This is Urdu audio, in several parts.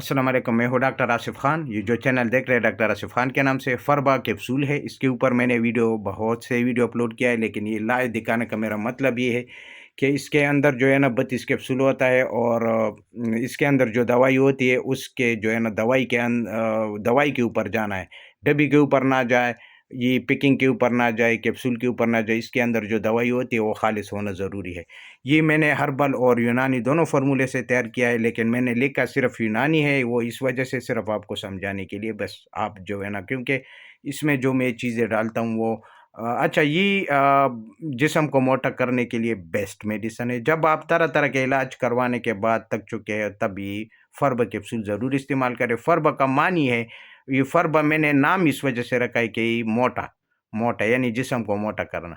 السلام علیکم، میں ہوں ڈاکٹر آصف خان۔ یہ جو چینل دیکھ رہے ہیں ڈاکٹر آصف خان کے نام سے فربا کیپسول ہے، اس کے اوپر میں نے بہت سے ویڈیو اپلوڈ کیا ہے، لیکن یہ لائیو دکھانے کا میرا مطلب یہ ہے کہ اس کے اندر جو ہے نا 32 کیپسول ہوتا ہے، اور اس کے اندر جو دوائی ہوتی ہے اس کے جو ہے نا دوائی کے اوپر جانا ہے، ڈبی کے اوپر نہ جائے، یہ پیکنگ کے اوپر نہ جائے، کیپسول کے اوپر نہ جائے۔ اس کے اندر جو دوائی ہوتی ہے وہ خالص ہونا ضروری ہے۔ یہ میں نے ہربل اور یونانی دونوں فارمولے سے تیار کیا ہے، لیکن میں نے لکھا صرف یونانی ہے، وہ اس وجہ سے صرف آپ کو سمجھانے کے لیے، بس آپ جو ہے نا، کیونکہ اس میں جو میں چیزیں ڈالتا ہوں وہ اچھا، یہ جسم کو موٹا کرنے کے لیے بیسٹ میڈیسن ہے۔ جب آپ طرح طرح کے علاج کروانے کے بعد تک چکے ہیں، تب یہ فربا کیپسول ضرور استعمال کرے۔ فربا کا معنی ہے، یہ فربا میں نے نام اس وجہ سے رکھا ہے کہ یہ موٹا یعنی جسم کو موٹا کرنا۔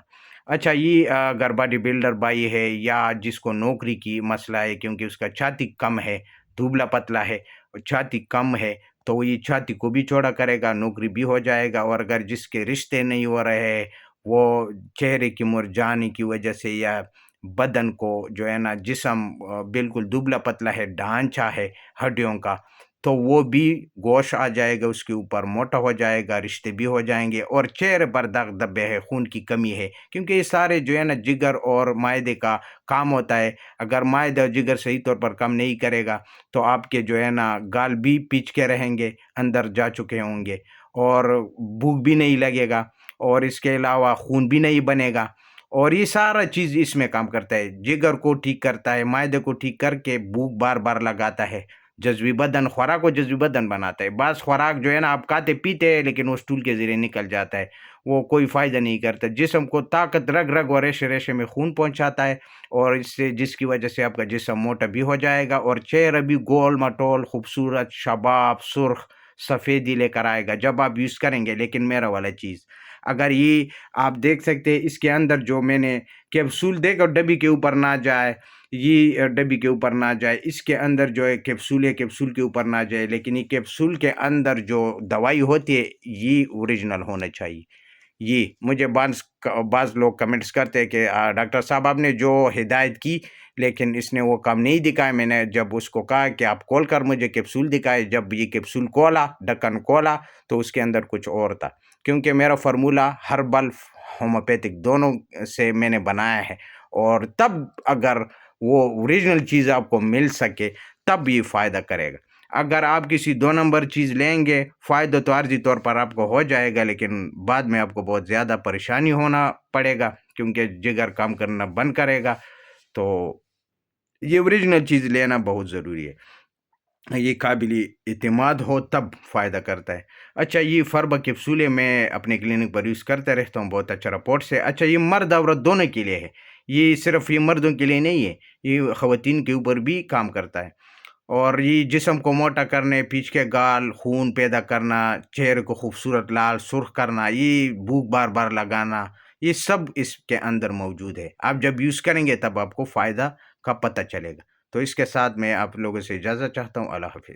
اچھا، یہ اگر باڈی بلڈر بھائی ہے یا جس کو نوکری کی مسئلہ ہے، کیونکہ اس کا چھاتی کم ہے، دبلا پتلا ہے، چھاتی کم ہے، تو یہ چھاتی کو بھی چوڑا کرے گا، نوکری بھی ہو جائے گا۔ اور اگر جس کے رشتے نہیں ہو رہے ہیں، وہ چہرے کی مرجھانے کی وجہ سے، یا بدن کو جو ہے نا جسم بالکل دبلا پتلا ہے، ڈھانچہ ہے ہڈیوں کا، تو وہ بھی گوشت آ جائے گا، اس کے اوپر موٹا ہو جائے گا، رشتے بھی ہو جائیں گے۔ اور چہرے پر داغ دھبے ہے، خون کی کمی ہے، کیونکہ یہ سارے جو ہے نا جگر اور معدے کا کام ہوتا ہے۔ اگر معدہ اور جگر صحیح طور پر کام نہیں کرے گا تو آپ کے جو ہے نا گال بھی پیچ کے رہیں گے، اندر جا چکے ہوں گے، اور بھوک بھی نہیں لگے گا، اور اس کے علاوہ خون بھی نہیں بنے گا۔ اور یہ سارا چیز اس میں کام کرتا ہے، جگر کو ٹھیک کرتا ہے، معدے کو ٹھیک کر کے بھوک بار بار لگاتا ہے، جذبی بدن، خوراک کو جذبی بدن بناتا ہے۔ بعض خوراک جو ہے نا آپ کھاتے پیتے ہیں، لیکن وہ اسٹول کے ذریعے نکل جاتا ہے، وہ کوئی فائدہ نہیں کرتا، جسم کو طاقت، رگ رگ اور ریشے ریشے میں خون پہنچاتا ہے، اور جس کی وجہ سے آپ کا جسم موٹا بھی ہو جائے گا، اور چہرہ بھی گول مٹول، خوبصورت، شباب، سرخ، سفیدی لے کر آئے گا جب آپ یوز کریں گے۔ لیکن میرا والا چیز، اگر یہ آپ دیکھ سکتے ہیں، اس کے اندر جو میں نے کیپسول دے کر ڈبی کے اوپر نہ جائے، یہ ڈبی کے اوپر نہ جائے، اس کے اندر جو ہے کیپسول کے اوپر نہ جائے، لیکن یہ کیپسول کے اندر جو دوائی ہوتی ہے یہ اوریجنل ہونا چاہیے۔ یہ مجھے بعض لوگ کمنٹس کرتے ہیں کہ ڈاکٹر صاحب آپ نے جو ہدایت کی، لیکن اس نے وہ کام نہیں دکھایا۔ میں نے جب اس کو کہا کہ آپ کھول کر مجھے کیپسول دکھائے، جب یہ کیپسول کھولا، ڈھکن کھولا، تو اس کے اندر کچھ اور تھا، کیونکہ میرا فارمولہ ہربل ہومیوپیتھک دونوں سے میں نے بنایا ہے، اور تب اگر وہ اوریجنل چیز آپ کو مل سکے تب یہ فائدہ کرے گا۔ اگر آپ کسی 2 نمبر چیز لیں گے، فائدہ تو عارضی طور پر آپ کو ہو جائے گا، لیکن بعد میں آپ کو بہت زیادہ پریشانی ہونا پڑے گا، کیونکہ جگر کام کرنا بند کرے گا۔ تو یہ اوریجنل چیز لینا بہت ضروری ہے، یہ قابل اعتماد ہو تب فائدہ کرتا ہے۔ اچھا، یہ فربا کیپسول میں اپنے کلینک پر یوز کرتے رہتا ہوں، بہت اچھا رپورٹ سے۔ اچھا، یہ مرد عورت دونوں کے لیے ہے، یہ صرف یہ مردوں کے لیے نہیں ہے، یہ خواتین کے اوپر بھی کام کرتا ہے۔ اور یہ جسم کو موٹا کرنے، پیچھ کے گال، خون پیدا کرنا، چہرے کو خوبصورت لال سرخ کرنا، یہ بھوک بار بار لگانا، یہ سب اس کے اندر موجود ہے۔ آپ جب یوز کریں گے تب آپ کو فائدہ کا پتہ چلے گا۔ تو اس کے ساتھ میں آپ لوگوں سے اجازت چاہتا ہوں۔ اللہ حافظ۔